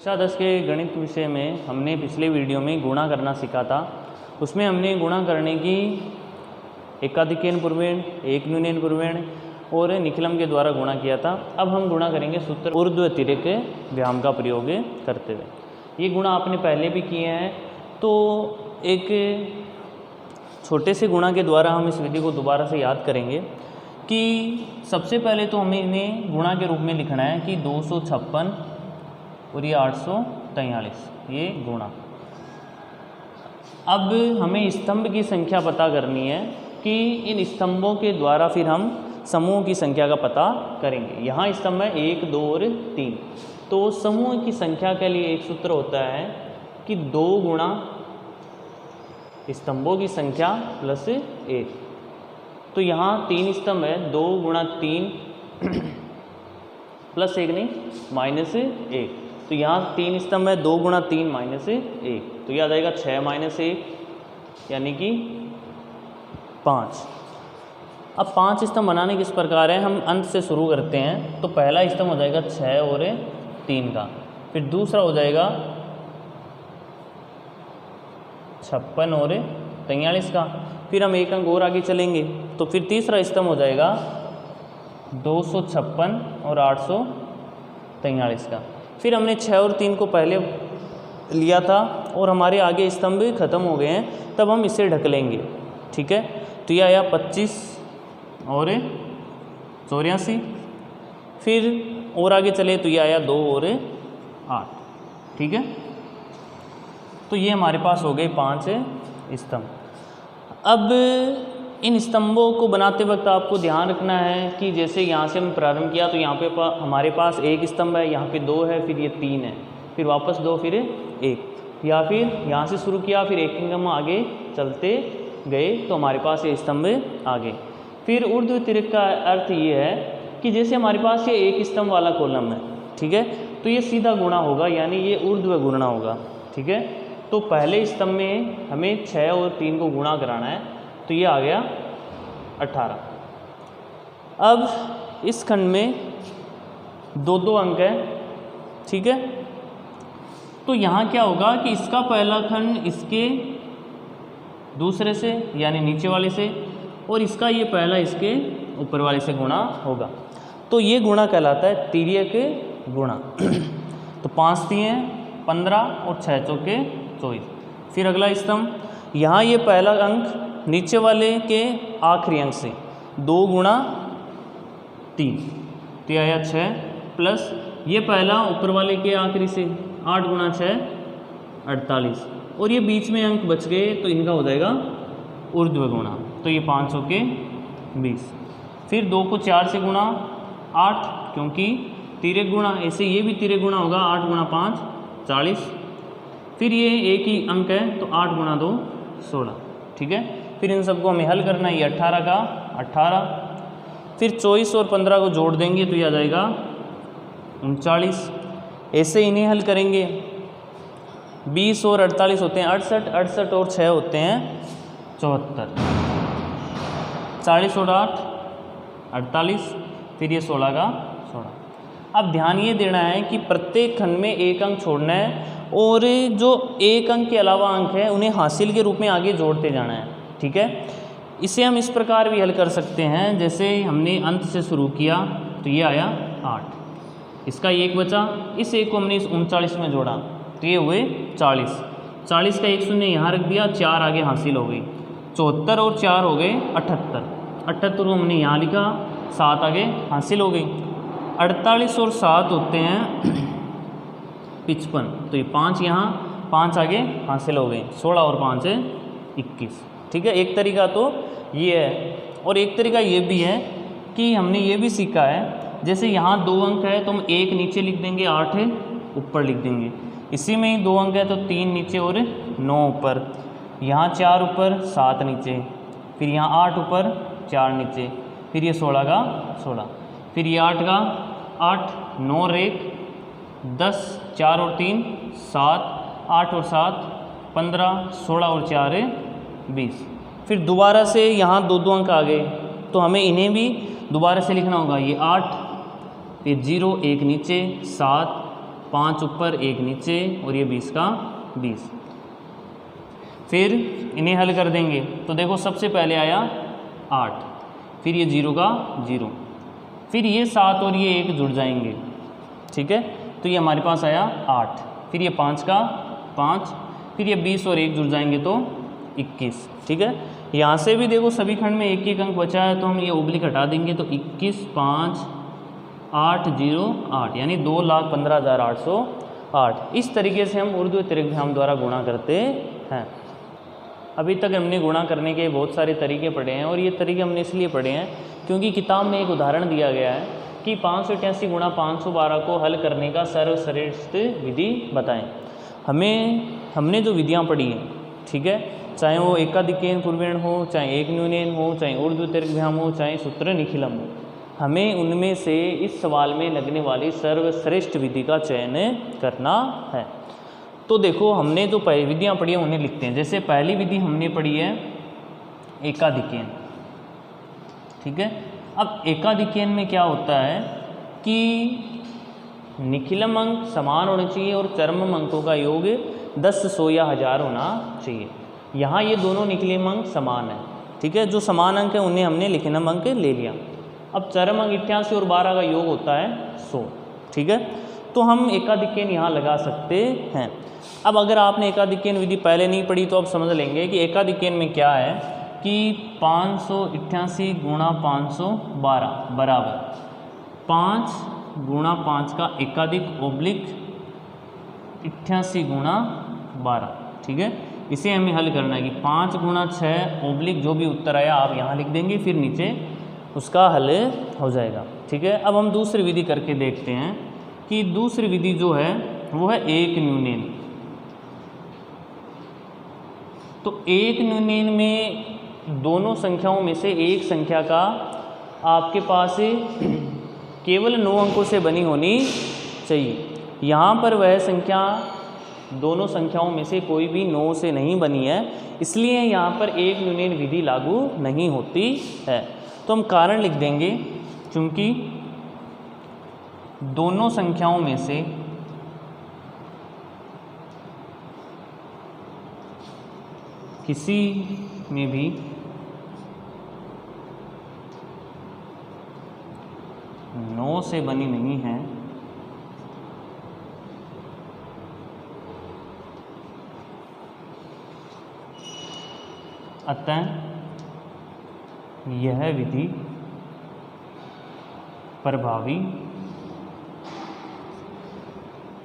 कक्षा 10 के गणित विषय में हमने पिछले वीडियो में गुणा करना सीखा था। उसमें हमने गुणा करने की एकाधिकन पूर्वेण, एक न्यूनन पूर्वेण और निखिलम के द्वारा गुणा किया था। अब हम गुणा करेंगे सूत्र ऊर्ध्व तिर्यक व्यायाम का प्रयोग करते हुए। ये गुणा आपने पहले भी किए हैं, तो एक छोटे से गुणा के द्वारा हम इस विधि को दोबारा से याद करेंगे कि सबसे पहले तो हमें इन्हें गुणा के रूप में लिखना है कि 256 और ये 843, ये गुणा। अब हमें स्तंभ की संख्या पता करनी है कि इन स्तंभों के द्वारा फिर हम समूह की संख्या का पता करेंगे। यहाँ स्तंभ है 1, 2 और 3। तो समूह की संख्या के लिए एक सूत्र होता है कि 2 गुणा स्तंभों की संख्या प्लस 1। तो यहाँ 3 स्तंभ है, 2 गुणा 3 प्लस 1 नहीं माइनस 1। तो यहाँ 3 स्तंभ है, 2 गुणा 3 माइनस 1। तो यह आ जाएगा 6 माइनस 1 यानी कि 5। अब 5 स्तंभ बनाने किस प्रकार है, हम अंत से शुरू करते हैं। तो पहला स्तंभ हो जाएगा 6 और 3 का, फिर दूसरा हो जाएगा 56 और 43 का, फिर हम एक अंक और आगे चलेंगे तो फिर तीसरा स्तंभ हो जाएगा 256 और 843 का। फिर हमने 6 और 3 को पहले लिया था और हमारे आगे स्तंभ खत्म हो गए हैं, तब हम इसे ढक लेंगे। ठीक है, तो यह आया 25 और 84। फिर और आगे चले तो यह आया 2 और 8। ठीक है, तो ये हमारे पास हो गए 5 स्तंभ। अब इन स्तंभों को बनाते वक्त आपको ध्यान रखना है कि जैसे यहाँ से हम प्रारंभ किया तो यहाँ पे हमारे पास एक स्तंभ है, यहाँ पे 2 है, फिर ये 3 है, फिर वापस 2, फिर 1, या फिर यहाँ से शुरू किया फिर एक अंक हम आगे चलते गए तो हमारे पास ये स्तंभ आ गए। फिर ऊर्ध्व तिर्यक का अर्थ ये है कि जैसे हमारे पास ये एक स्तंभ वाला कॉलम है, ठीक है, तो ये सीधा गुणा होगा, यानी ये ऊर्ध्व गुणा होगा। ठीक है, तो पहले स्तंभ में हमें 6 और 3 को गुणा कराना है, तो ये आ गया 18। अब इस खंड में 2 अंक है। ठीक है, तो यहाँ क्या होगा कि इसका पहला खंड इसके दूसरे से यानी नीचे वाले से, और इसका ये पहला इसके ऊपर वाले से गुणा होगा। तो ये गुणा कहलाता है तिर्यक गुणा। तो 5 दिए 15 और 6 चौके 24। फिर अगला स्तंभ, यहाँ ये पहला अंक नीचे वाले के आखिरी अंक से 2 गुणा 3, तो यह आया 6, प्लस ये पहला ऊपर वाले के आखिरी से 8 गुणा 6 48, और ये बीच में अंक बच गए तो इनका हो जाएगा ऊर्ध्व गुणा। तो ये 5 चौके 20। फिर 2 को 4 से गुणा 8, क्योंकि तिर्यक गुणा, ऐसे ये भी तिर्यक गुणा होगा, 8 गुणा 5 40। फिर ये एक ही अंक है तो 8 गुणा 2 16। ठीक है, फिर इन सबको हमें हल करना है। ये 18 का 18, फिर 24 और 15 को जोड़ देंगे तो ये आ जाएगा 39। ऐसे इन्हें हल करेंगे। 20 और 48 होते हैं 68, 68 और 6 होते हैं 74, 40 और 8 48, फिर ये 16 का 16। अब ध्यान ये देना है कि प्रत्येक खंड में एक अंक छोड़ना है, और जो एक अंक के अलावा अंक है उन्हें हासिल के रूप में आगे जोड़ते जाना है। ठीक है, इसे हम इस प्रकार भी हल कर सकते हैं, जैसे हमने अंत से शुरू किया तो ये आया 8, इसका 1 बचा, इस 1 को हमने इस 39 में जोड़ा तो ये हुए 40, 40 का 1 शून्य यहाँ रख दिया, 4 आगे हासिल हो गई, 74 और 4 हो गए 78, 78 को हमने यहाँ लिखा, 7 आगे हासिल हो गई। 48 और 7 होते हैं 55, तो ये 5 यहाँ 5 आगे हासिल हो गई, 16 और 5 है 21। ठीक है, एक तरीका तो ये है, और एक तरीका ये भी है कि हमने ये भी सीखा है, जैसे यहाँ 2 अंक है तो हम 1 नीचे लिख देंगे, 8 ऊपर लिख देंगे। इसी में ही 2 अंक है तो 3 नीचे और 9 ऊपर, यहाँ 4 ऊपर 7 नीचे, फिर यहाँ 8 ऊपर 4 नीचे, फिर ये 16 का 16, फिर ये 8 का 8, 9 और 1 10, 4 और 3 7, 8 और 7 15, 16 और 4 20। फिर दोबारा से यहाँ 2 अंक आ गए तो हमें इन्हें भी दोबारा से लिखना होगा। ये 8, फिर 0 1 नीचे 7, 5 ऊपर 1 नीचे और ये 20 का 20। फिर इन्हें हल कर देंगे तो देखो सबसे पहले आया 8, फिर ये 0 का 0, फिर ये 7 और ये 1 जुड़ जाएंगे, ठीक है, तो ये हमारे पास आया 8, फिर ये 5 का 5, फिर ये 20 और 1 जुड़ जाएंगे तो 21, ठीक है। यहाँ से भी देखो सभी खंड में एक एक अंक बचा है तो हम ये ओब्लिक हटा देंगे तो 21, 5, 8, 0, 8 यानी 2,15,808। इस तरीके से हम ऊर्ध्व तिर्यकभ्याम द्वारा गुणा करते हैं। अभी तक हमने गुणा करने के बहुत सारे तरीके पढ़े हैं और ये तरीके हमने इसलिए पढ़े हैं क्योंकि किताब में एक उदाहरण दिया गया है कि 588 गुणा 512 को हल करने का सर्वश्रेष्ठ विधि बताएं। हमने जो विधियाँ पढ़ी हैं, ठीक है, चाहे वो एकाधिकेन पूर्वेण हो, चाहे एक न्यूनेन हो, चाहे ऊर्ध्व तिर्यकभ्याम हो, चाहे सूत्र निखिलम हो, हमें उनमें से इस सवाल में लगने वाली सर्वश्रेष्ठ विधि का चयन करना है। तो देखो हमने जो विधियाँ पढ़ी हैं उन्हें लिखते हैं। जैसे पहली विधि हमने पढ़ी है एकाधिकेन, ठीक है। अब एकाधिकेन में क्या होता है कि निखिलम अंक समान होने चाहिए और चरम अंकों का योग 10, 100 या 1000 होना चाहिए। यहाँ ये दोनों निखिलम अंक समान है, ठीक है, जो समान अंक है उन्हें हमने निखिलम अंक ले लिया। अब चरम अंक 88 और 12 का योग होता है 100, ठीक है, तो हम एकाधिकेन यहाँ लगा सकते हैं। अब अगर आपने एकाधिकेन विधि पहले नहीं पढ़ी तो आप समझ लेंगे कि एकाधिकेन में क्या है कि 588 गुणा 512 बराबर 5 गुणा 5 का एकाधिक ओब्लिक 88 गुणा 12, ठीक है। इसे हमें हल करना है कि 5 गुणा 6 ओब्लिक जो भी उत्तर आया आप यहाँ लिख देंगे, फिर नीचे उसका हल हो जाएगा, ठीक है। अब हम दूसरी विधि करके देखते हैं कि दूसरी विधि जो है वो है एक न्यूनेन। तो एक न्यूनेन में दोनों संख्याओं में से एक संख्या का आपके पास केवल 9 अंकों से बनी होनी चाहिए। यहाँ पर वह संख्या दोनों संख्याओं में से कोई भी 9 से नहीं बनी है, इसलिए यहाँ पर एक न्यूनेन विधि लागू नहीं होती है। तो हम कारण लिख देंगे, चूँकि दोनों संख्याओं में से किसी में भी नौ से बनी नहीं है, अतः यह विधि प्रभावी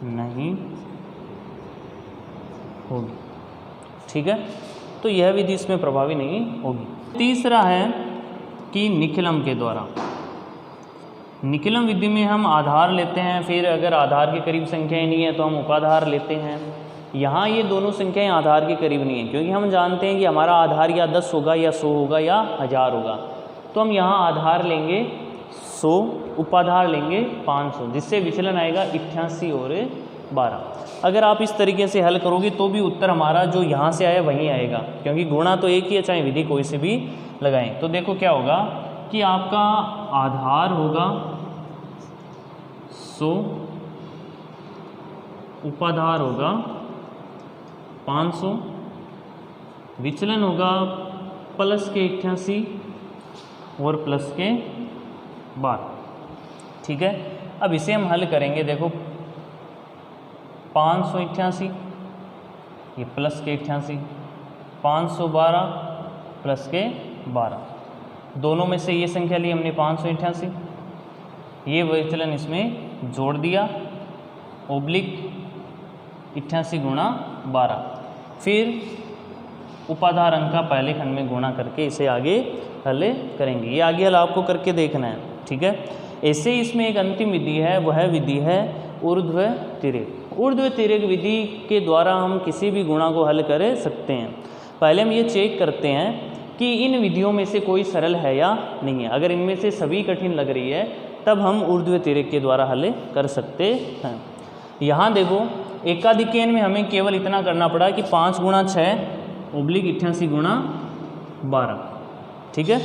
नहीं होगी, ठीक है। तो यह विधि इसमें प्रभावी नहीं होगी। तीसरा है कि निखिलम के द्वारा। निखिलम विधि में हम आधार लेते हैं, फिर अगर आधार के करीब संख्याएं नहीं है तो हम उपाधार लेते हैं। यहाँ ये दोनों संख्याएं आधार के करीब नहीं है, क्योंकि हम जानते हैं कि हमारा आधार या 10 होगा या 100 होगा या 1000 होगा। तो हम यहाँ आधार लेंगे 100, उपाधार लेंगे 500, जिससे विचलन आएगा 88 और 12। अगर आप इस तरीके से हल करोगे तो भी उत्तर हमारा जो यहाँ से आया वहीं आएगा, क्योंकि गुणा तो एक ही है, चाहे विधि कोई से भी लगाएं। तो देखो क्या होगा कि आपका आधार होगा 100, उपाधार होगा 500, विचलन होगा प्लस के 88 और प्लस के 12, ठीक है। अब इसे हम हल करेंगे। देखो 588 ये प्लस के 88, 512 प्लस के 12, दोनों में से ये संख्या ली हमने 588, ये विचलन इसमें जोड़ दिया, ओब्लिक 88 गुणा 12, फिर उपाधार अंक का पहले खंड में गुणा करके इसे आगे हल करेंगे। ये आगे हल आपको करके देखना है, ठीक है। ऐसे इसमें एक अंतिम विधि है, वह विधि है ऊर्ध्व तिर्यक। ऊर्ध्व तिर्यक विधि के द्वारा हम किसी भी गुणा को हल कर सकते हैं। पहले हम ये चेक करते हैं कि इन विधियों में से कोई सरल है या नहीं है। अगर इनमें से सभी कठिन लग रही है तब हम ऊर्ध्व तिर्यक के द्वारा हल कर सकते हैं। यहाँ देखो एकाधिकेन में हमें केवल इतना करना पड़ा कि 5 गुणा 6 ओब्लिक 88 गुणा 12, ठीक है।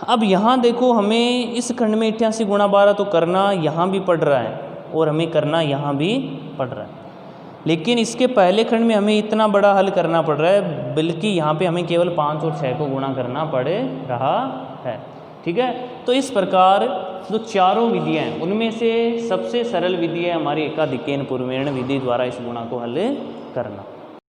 अब यहाँ देखो हमें इस खंड में 88 गुणा 12 तो करना यहाँ भी पड़ रहा है, और हमें करना यहाँ भी पड़ रहा है। लेकिन इसके पहले खंड में हमें इतना बड़ा हल करना पड़ रहा है, बल्कि यहाँ पे हमें केवल 5 और 6 को गुणा करना पड़ रहा है। ठीक है, तो इस प्रकार जो चारों विधियाँ हैं उनमें से सबसे सरल विधि है हमारी एकाधिकेन पूर्वेण विधि द्वारा इस गुणा को हल करना।